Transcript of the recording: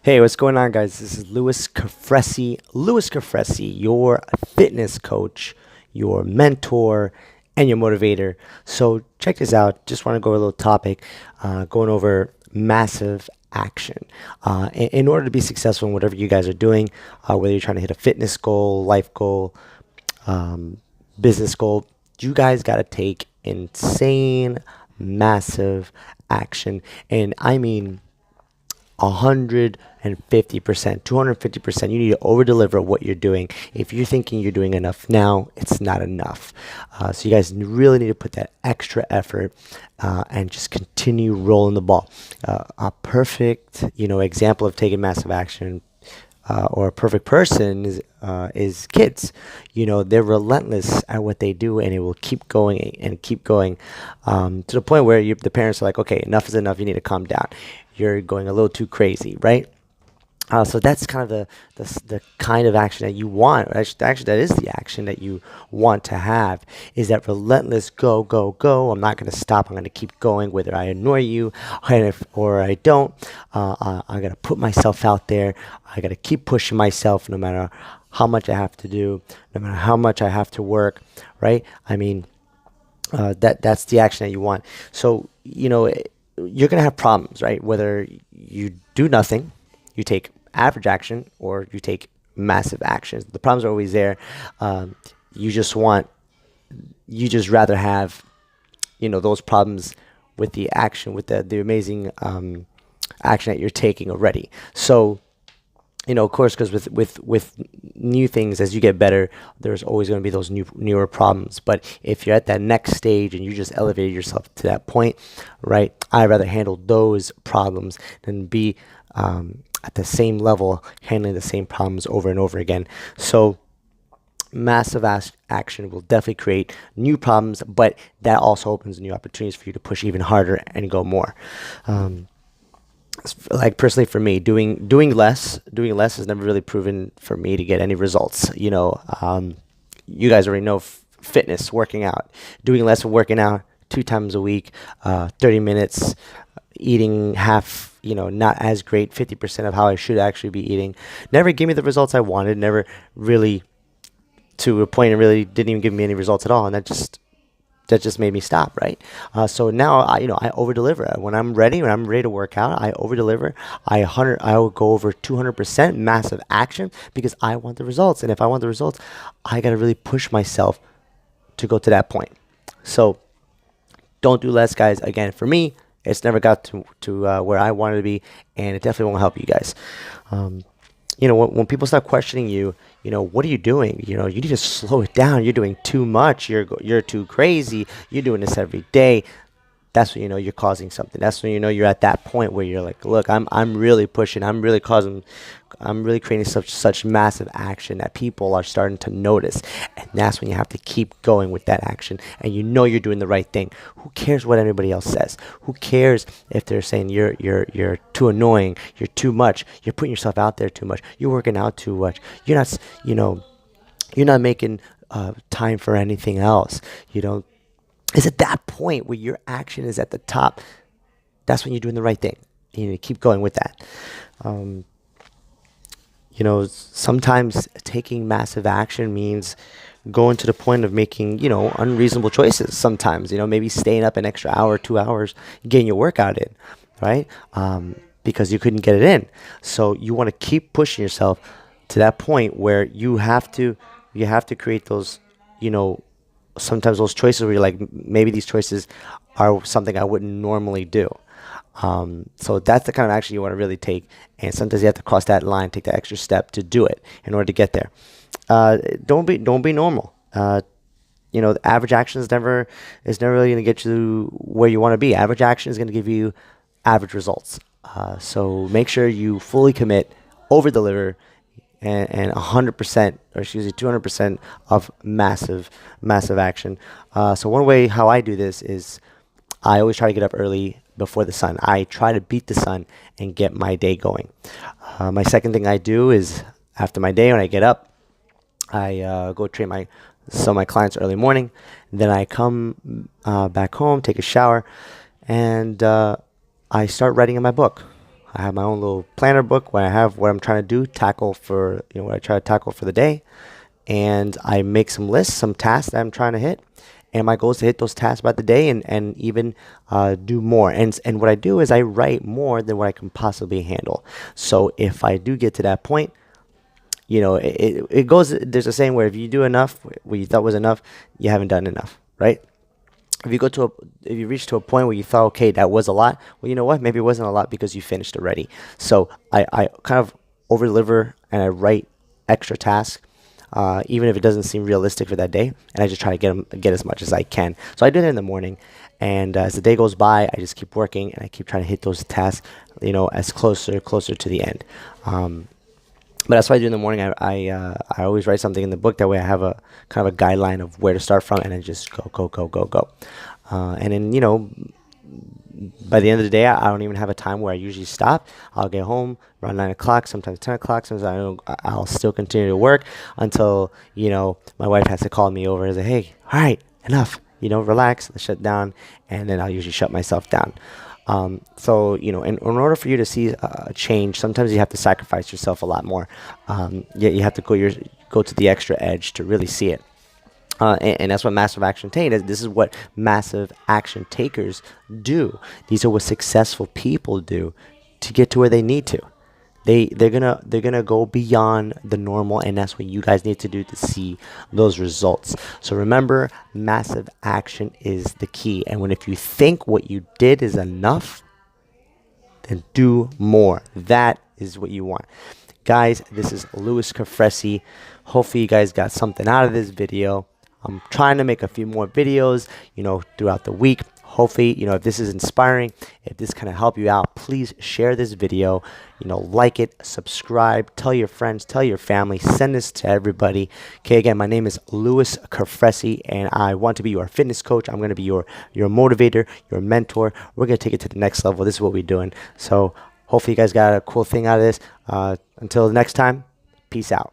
Hey, what's going on, guys? This is Luis Cofresi, your fitness coach, your mentor, and your motivator. So, check this out. Just want to go over a little topic, going over massive action. In order to be successful in whatever you guys are doing, whether you're trying to hit a fitness goal, life goal, um, business goal, you guys got to take insane, massive action. And I mean, 150%, 250%. You need to over deliver what you're doing. If you're thinking you're doing enough now, it's not enough. So you guys really need to put that extra effort and just continue rolling the ball. A perfect, example of taking massive action or a perfect person is kids. They're relentless at what they do, and it will keep going and keep going to the point where the parents are like, okay, enough is enough. You need to calm down. You're going a little too crazy, right? So that's kind of the kind of action that you want. Actually, that is the action that you want to have. Is that relentless go, go, go? I'm not going to stop. I'm going to keep going, whether I annoy you or I don't. I'm going to put myself out there. I got to keep pushing myself, no matter how much I have to do, no matter how much I have to work. Right? I mean, that's the action that you want. So you're going to have problems, right? Whether you do nothing, you take average action, or you take massive actions. The problems are always there. You just rather have, those problems with the action, with the amazing action that you're taking already. So, of course, because with new things, as you get better, there's always going to be those newer problems. But if you're at that next stage and you just elevated yourself to that point, right? I'd rather handle those problems than be at the same level, handling the same problems over and over again. So massive action will definitely create new problems, but that also opens new opportunities for you to push even harder and go more. Like personally for me, doing less has never really proven for me to get any results. You guys already know fitness, working out, doing less of working out 2 times a week, 30 minutes, eating half, not as great, 50% of how I should actually be eating. Never gave me the results I wanted, never really, to a point, it really didn't even give me any results at all. And that just made me stop, right? So now I over deliver. When I'm ready to work out, I over deliver. I will go over 200% massive action because I want the results. And if I want the results, I got to really push myself to go to that point. So don't do less, guys. Again, for me, it's never got to where I wanted to be, and it definitely won't help you guys. When people start questioning you, what are you doing? You need to slow it down. You're doing too much. You're too crazy. You're doing this every day. That's when you're causing something. That's when you're at that point where you're like, look, I'm really pushing. I'm really creating such massive action that people are starting to notice. And that's when you have to keep going with that action. And you're doing the right thing. Who cares what anybody else says? Who cares if they're saying you're too annoying, you're too much, you're putting yourself out there too much, you're working out too much, you're not making time for anything else. It's at that point where your action is at the top. That's when you're doing the right thing. You need to keep going with that. Sometimes taking massive action means going to the point of making, unreasonable choices. Sometimes, maybe staying up an extra hour, 2 hours, getting your workout in, right? Because you couldn't get it in. So you want to keep pushing yourself to that point where you have to create those, sometimes those choices where you're like, maybe these choices are something I wouldn't normally do. So that's the kind of action you want to really take. And sometimes you have to cross that line, take that extra step to do it in order to get there. Don't be normal. The average action is never really going to get you where you want to be. Average action is going to give you average results. So make sure you fully commit, over deliver, and 100%, or 200% of massive action. So one way how I do this is I always try to get up early before the sun. I try to beat the sun and get my day going. My second thing I do is after my day, when I get up, I go train some of my clients early morning. Then I come back home, take a shower, and I start writing in my book. I have my own little planner book where I have what I'm trying to do, tackle for, what I try to tackle for the day. And I make some lists, some tasks that I'm trying to hit. And my goal is to hit those tasks by the day, and even do more. And what I do is I write more than what I can possibly handle. So if I do get to that point, it goes, there's a saying where if you do enough, what you thought was enough, you haven't done enough, right? If you reach to a point where you thought, okay, that was a lot, well, you know what? Maybe it wasn't a lot because you finished already. So I kind of over deliver, and I write extra tasks, even if it doesn't seem realistic for that day, and I just try to get as much as I can. So I do that in the morning, and as the day goes by, I just keep working, and I keep trying to hit those tasks, as closer to the end. But that's what I do in the morning. I always write something in the book. That way I have a kind of a guideline of where to start from, and then just go. And then, by the end of the day, I don't even have a time where I usually stop. I'll get home around 9 o'clock, sometimes 10 o'clock. Sometimes I'll still continue to work until, my wife has to call me over and say, hey, all right, enough, relax, shut down. And then I'll usually shut myself down. So, in order for you to see a change, sometimes you have to sacrifice yourself a lot more. You have to go to the extra edge to really see it. And that's what massive action takers. This is what massive action takers do. These are what successful people do to get to where they need to. They're gonna go beyond the normal, and that's what you guys need to do to see those results. So remember, massive action is the key. And if you think what you did is enough, then do more. That is what you want. Guys, this is Luis Cofresi. Hopefully you guys got something out of this video. I'm trying to make a few more videos, throughout the week. Hopefully, if this is inspiring, if this kind of help you out, please share this video, like it, subscribe, tell your friends, tell your family, send this to everybody. Okay, again, my name is Luis Cofresi, and I want to be your fitness coach. I'm going to be your motivator, your mentor. We're going to take it to the next level. This is what we're doing. So hopefully you guys got a cool thing out of this. Until next time, peace out.